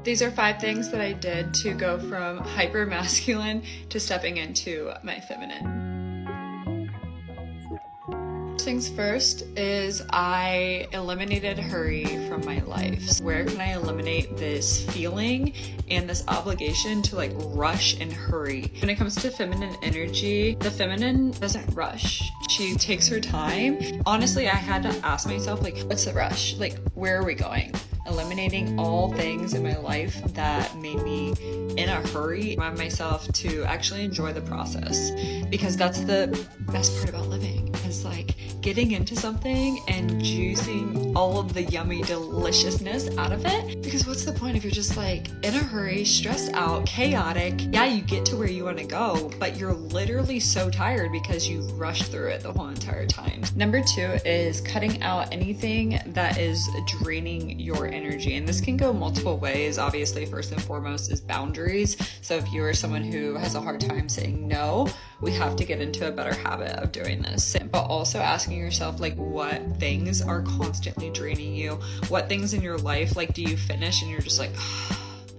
These are 5 things that I did to go from hyper masculine to stepping into my feminine. First things first is I eliminated hurry from my life. Where can I eliminate this feeling and this obligation to like rush and hurry? When it comes to feminine energy, the feminine doesn't rush. She takes her time. Honestly, I had to ask myself, like, what's the rush? Like, where are we going? Eliminating all things in my life that made me in a hurry, remind myself to actually enjoy the process, because that's the best part about living, is like getting into something and juicing all of the yummy deliciousness out of it. Because what's the point if you're just like in a hurry, stressed out, chaotic? Yeah, you get to where you want to go, but you're literally so tired because you rushed through it the whole entire time. Number 2 is cutting out anything that is draining your energy. And this can go multiple ways. Obviously, first and foremost is boundaries. So if you are someone who has a hard time saying no, we have to get into a better habit of doing this. But also asking yourself, like, what things are constantly draining you? What things in your life, like, do you finish and you're just like,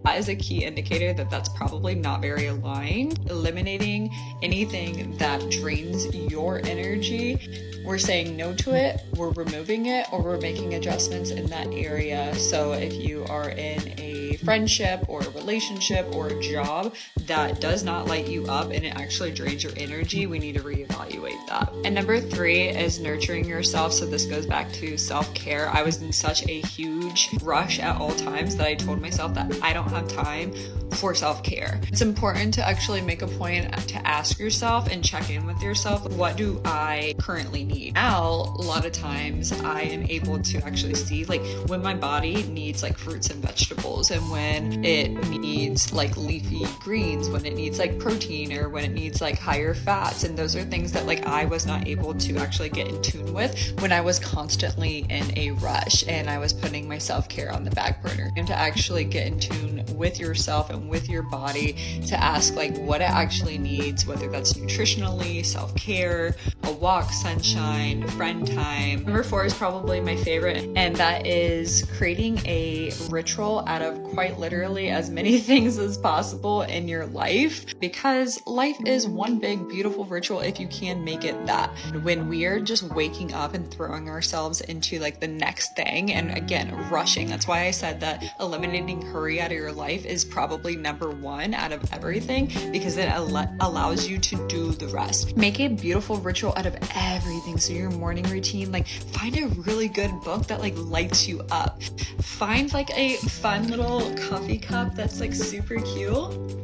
that is a key indicator that that's probably not very aligned. Eliminating anything that drains your energy. We're saying no to it, we're removing it, or we're making adjustments in that area. So if you are in a friendship or a relationship or a job that does not light you up and it actually drains your energy, we need to reevaluate that. And number 3 is nurturing yourself. So this goes back to self-care. I was in such a huge rush at all times that I told myself that I don't have time for self-care. It's important to actually make a point to ask yourself and check in with yourself. What do I currently need? Now, a lot of times I am able to actually see like when my body needs like fruits and vegetables, and when it needs like leafy greens, when it needs like protein, or when it needs like higher fats. And those are things that like I was not able to actually get in tune with when I was constantly in a rush and I was putting my self-care on the back burner. And to actually get in tune with yourself and with your body, to ask like what it actually needs, whether that's nutritionally, self-care, a walk, sunshine, friend time. Number 4 is probably my favorite, and that is creating a ritual out of quite literally as many things as possible in your life, because life is one big beautiful ritual if you can make it that. When we are just waking up and throwing ourselves into like the next thing, and again rushing, that's why I said that eliminating hurry out of your life is probably number 1 out of everything, because it allows you to do the rest. Make a beautiful ritual out of everything. So your morning routine, like find a really good book that like lights you up. Find like a fun little coffee cup that's like super cute,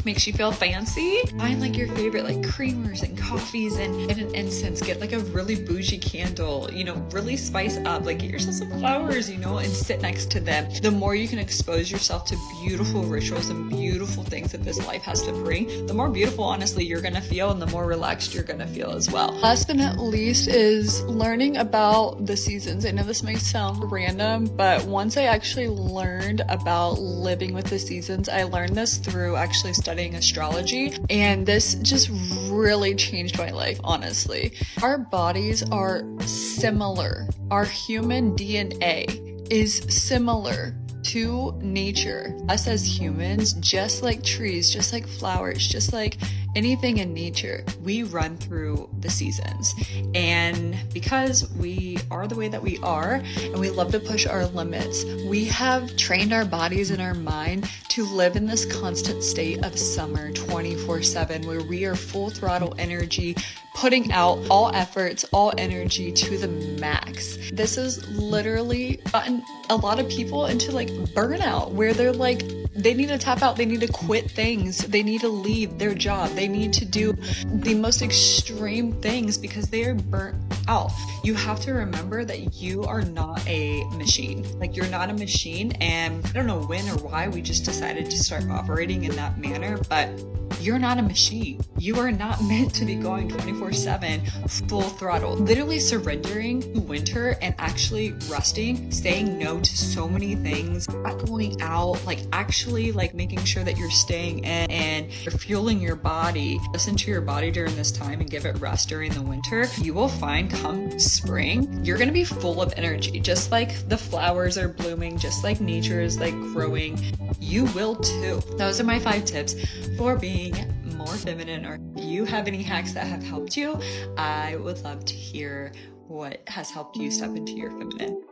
makes you feel fancy. Find like your favorite like creamers and coffees and an incense. Get like a really bougie candle, you know, really spice up, like get yourself some flowers, you know, and sit next to them. The more you can expose yourself to beautiful rituals and beautiful things that this life has to bring, the more beautiful honestly you're gonna feel, and the more relaxed you're gonna feel as well. Last but not least is learning about the seasons. I know this might sound random, but once I actually learned about living with the seasons, I learned this through actually studying astrology, and this just really changed my life, honestly. Our bodies are similar. Our human DNA is similar to nature. Us as humans, just like trees, just like flowers, just like anything in nature, we run through the seasons. And because we are the way that we are, and we love to push our limits, we have trained our bodies and our mind to live in this constant state of summer 24/7, where we are full throttle energy, putting out all efforts, all energy to the max. This has literally gotten a lot of people into like burnout, where they're like, they need to tap out, they need to quit things, they need to leave their job, they need to do the most extreme things because they are burnt out. You have to remember that you are not a machine. Like, you're not a machine, and I don't know when or why we just decided to start operating in that manner, but you're not a machine. You are not meant to be going 24/7 full throttle. Literally surrendering to winter and actually resting, saying no to so many things, not going out, like actually like making sure that you're staying in and you're fueling your body. Listen to your body during this time and give it rest during the winter. You will find come spring, you're gonna be full of energy. Just like the flowers are blooming, just like nature is like growing, you will too. Those are my 5 tips for being more feminine. Or if you have any hacks that have helped you, I would love to hear what has helped you step into your feminine.